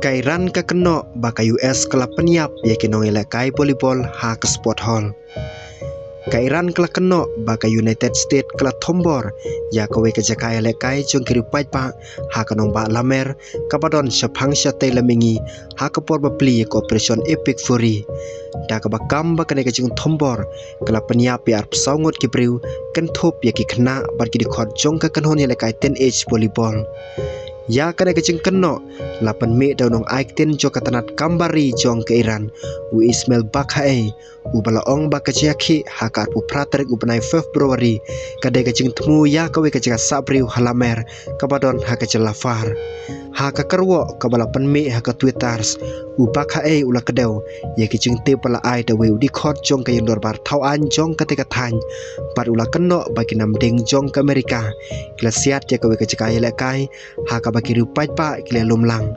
Kairan ka keno baka US kala peniap ya kinong ilakai volleyball ha ke sport hall. Kairan kala keno baka United States kala tombor ya kawe ke jakai ilakai jong kiri pa ha kanong ba lamer kapadon syapang syate lamingi ha ke por bapli ke operation Epic Fury. Da ka bakam baka ne ke jong tombor kala peniap ya psaungot ki briu kan thop ya ki khna bar ki dikhot jong ka kanhon ilakai 10H volleyball. Ya kada kecing keno 8 Mei daunong aikten jo katanat kambari jong ke Iran u Ismail Bakhae u balaong bakachaki hakat u praterik u benai Februari kada kecing temu ya kawe kecing sabriu halamer kabadon hakacel lafar haka kerwo kabala 8 Mei haka Twitters u Bakhae ula kedau ya kecing te pala ai dawe u dikhot jong ke yondor bar tauan jong ketika tany par ula keno bagi namding jong ke Amerika klasiat ya kawe kecing ayele kai haka bagi rupai pa kile lumlang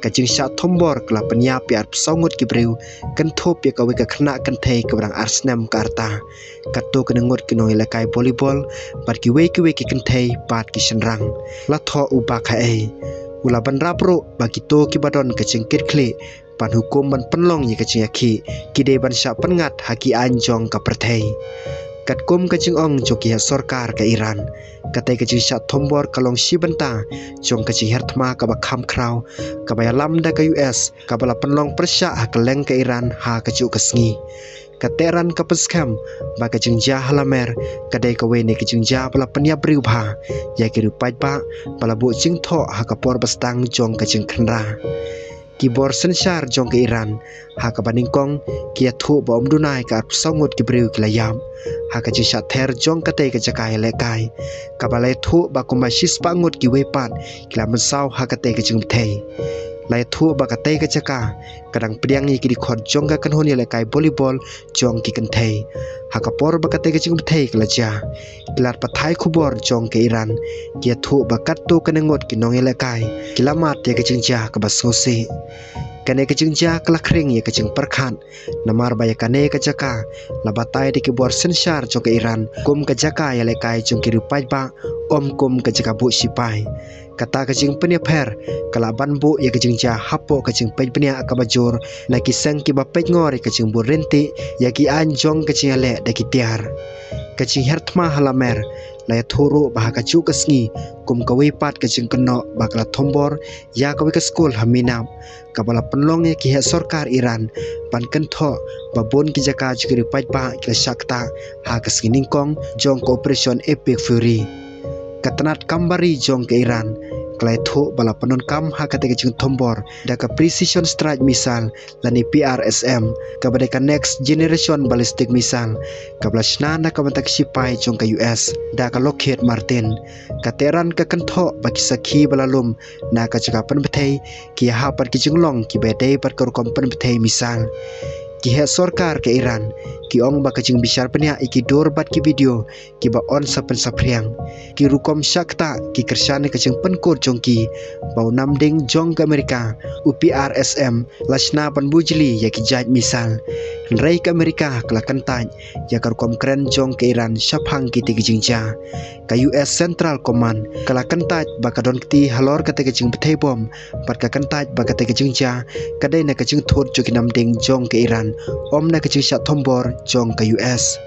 kacing syak tombor kela penya piar pesongut kibriu kentop ya kawe ke kena kentei ke barang Arsenal karta kato kenengut kinong ilakai volleyball bar kiwe ki kentei pat ki senrang latho ubak hae ula banrapro bagi to ki badon kacing kirkle pan hukum ban penlong ya kacing yaki kide ban syak pengat haki anjong ka pertei kat kum kacing ong joki ha sorkar ke Iran katai kacing syak tombor kalong si benta jong kacing hertma ka bakham krau ka bayalam da ke US ka bala penlong persya ha keleng ke Iran ha kacu kesngi kateran ka peskam ba kacing ja halamer kadai ka wene kacing ja bala penya briu bha ya ki rupai ba bala bu jing tho ha ka por bastang jong kacing khnra kibor sensar jong ke Iran ha ka baningkong kia thu bom dunai ka songut ki briu ki layam ha ka jisha ther jong ka te ka jakai lekai ka balai thu ba kuma sis pangut ki wepat kila mensau ha ka te ka jing thei lai thu ba ka te ka jaka kadang priang ni ki di khot jong ka kanhon ni lekai volleyball jong ki kan thei ha ka por ba ka te ka jing thei kala ja kilat pathai khubor jong ke Iran kia thu ba kat tu kanengot ki nong lekai kilamat ya ka jing ja ka basose kane kecing ja kala kring ya kecing perkhan namar baya kane kajaka labatai di kibor sensar jong ke Iran kum kajaka ya lekai jong kiri pa om kum kajaka bu sipai kata kecing penia per kala banbu ya kecing ja hapo kecing penia akabajur na kisang kibapet ngori kecing burenti ya ki anjong kecing ale da kitiar kecing hertma halamer lai thuru bah kacu kesngi kum kawe pat kecing keno bakla tombor ya kawe ke school haminam kabala penlong ya ki sorkar Iran pan kentho babon ki jaka jukiri pa ki sakta ha kesngi ningkong jong ko operation Epic Fury katanat kambari jong ke Iran klai thu bala panon kam ha kate kecing tombor da ka precision strike missile lani PRSM ka badai ka next generation ballistic missile ka blasna na ka bantak sipai jong ka US da ka Lockheed Martin ka teran ka kentho baki sakhi balalum na ka jaga pan bethei ki ha par ki jinglong ki bedai par ka kom pan bethei missile ki he sorkar ke Iran ki ong ba kacing bisar penya iki dor bat ki video ki ba on sapen sapriang ki rukom syakta ki kersane kacing penkor jongki bau namding jong ke Amerika UPRSM lasna pan bujli ya ki jaj misal rai ke Amerika kala kentaj ya ka rukom keren jong ke Iran syapang ki tigi jingja ka US Central Command kala kentaj ba ka don kti halor ka tigi jing bethei bom pat ka kentaj ba ka tigi jingja kadai na kacing thot joki namding jong ke Iran om na kecing syak tombor jong ke US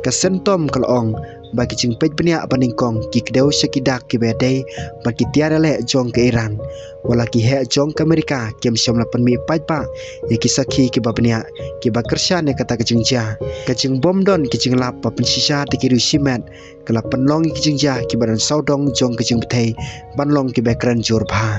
ka sentom kalong bagi cing pej penia paningkong ki kedau syakidak ki bedai bagi tiara le jong ke Iran wala ki he jong ke Amerika kem syam 8 Mei pa ya ki sakhi ki babnia ki bakersya ne kata kecing ja kecing bom don kecing lap pa pensisa ti ki simet kala penlong ki kecing ja ki badan saudong jong kecing bethei banlong ki bakran jur bha